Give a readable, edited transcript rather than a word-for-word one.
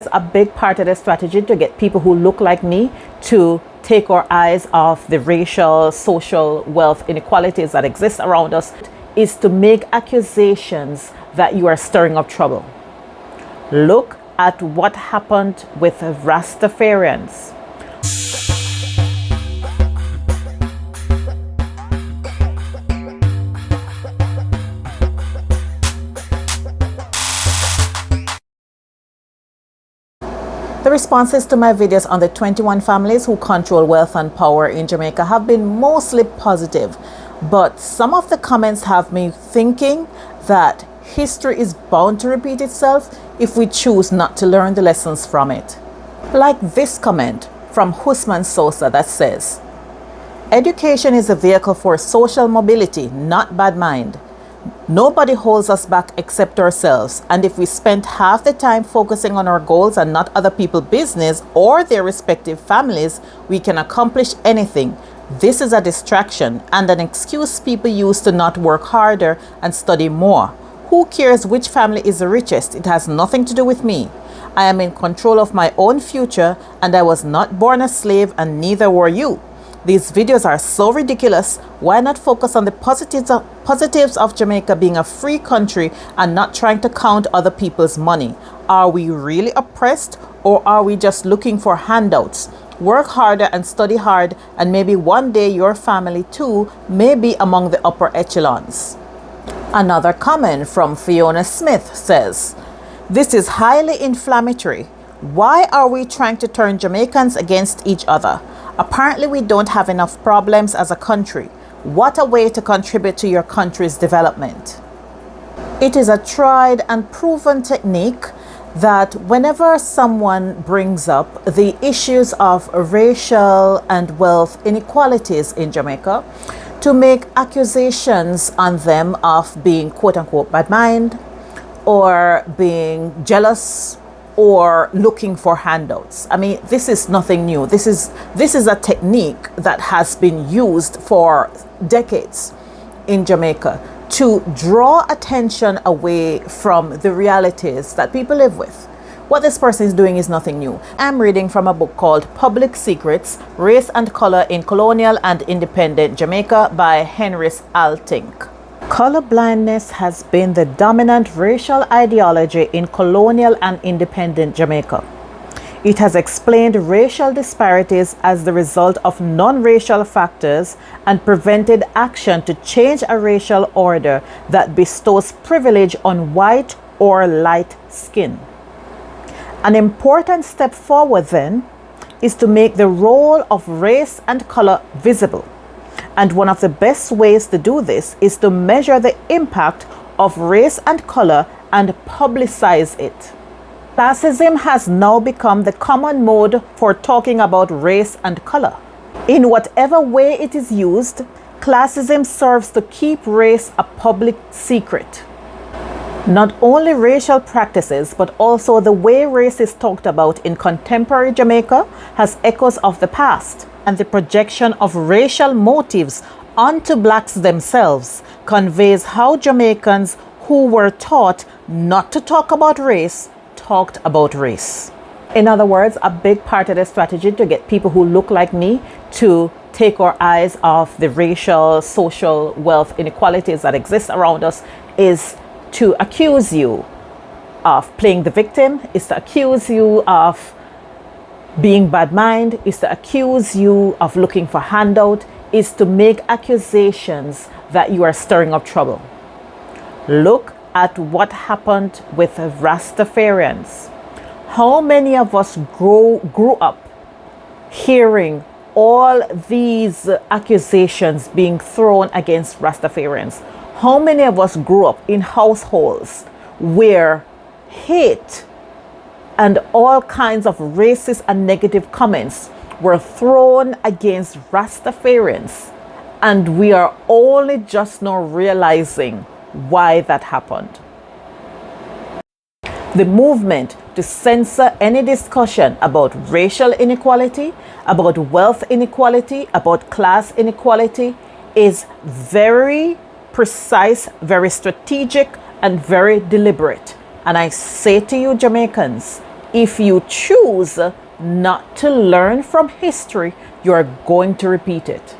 A big part of the strategy to get people who look like me to take our eyes off the racial, social, wealth inequalities that exist around us is to make accusations that you are stirring up trouble. Look at what happened with Rastafarians. The responses to my videos on the 21 families who control wealth and power in Jamaica have been mostly positive, but some of the comments have me thinking that history is bound to repeat itself if we choose not to learn the lessons from it. Like this comment from Husman Sosa that says, "Education is a vehicle for social mobility, not bad mind. Nobody holds us back except ourselves, and if we spent half the time focusing on our goals and not other people's business or their respective families, we can accomplish anything. This is a distraction and an excuse people use to not work harder and study more. Who cares which family is the richest? It has nothing to do with me. I am in control of my own future, and I was not born a slave, and neither were you. These videos are so ridiculous. Why not focus on the positives of Jamaica being a free country and not trying to count other people's money? Are we really oppressed, or are we just looking for handouts? Work harder and study hard, and maybe one day your family too may be among the upper echelons." Another comment from Fiona Smith says, "This is highly inflammatory. Why are we trying to turn Jamaicans against each other? Apparently we don't have enough problems as a country. What a way to contribute to your country's development." It is a tried and proven technique that whenever someone brings up the issues of racial and wealth inequalities in Jamaica, to make accusations on them of being quote-unquote bad mind, or being jealous, or looking for handouts. I mean, this is nothing new. This is a technique that has been used for decades in Jamaica to draw attention away from the realities that people live with. What this person is doing is nothing new. I'm reading from a book called Public Secrets, Race and Color in Colonial and Independent Jamaica by Henrice Altink. Color blindness has been the dominant racial ideology in colonial and independent Jamaica. It has explained racial disparities as the result of non-racial factors and prevented action to change a racial order that bestows privilege on white or light skin. An important step forward then is to make the role of race and color visible. And one of the best ways to do this is to measure the impact of race and color and publicize it. Classism has now become the common mode for talking about race and color. In whatever way it is used, classism serves to keep race a public secret. Not only racial practices, but also the way race is talked about in contemporary Jamaica has echoes of the past. And the projection of racial motives onto blacks themselves conveys how Jamaicans who were taught not to talk about race talked about race. In other words, a big part of the strategy to get people who look like me to take our eyes off the racial, social, wealth inequalities that exist around us is to accuse you of playing the victim, is to accuse you of being bad mind, is to accuse you of looking for handout, is to make accusations that you are stirring up trouble. Look at what happened with Rastafarians. How many of us grew up hearing all these accusations being thrown against Rastafarians? How many of us grew up in households where hate and all kinds of racist and negative comments were thrown against Rastafarians, and we are only just now realizing why that happened? The movement to censor any discussion about racial inequality, about wealth inequality, about class inequality is very precise, very strategic, and very deliberate. And I say to you, Jamaicans, If you choose not to learn from history, you're going to repeat it.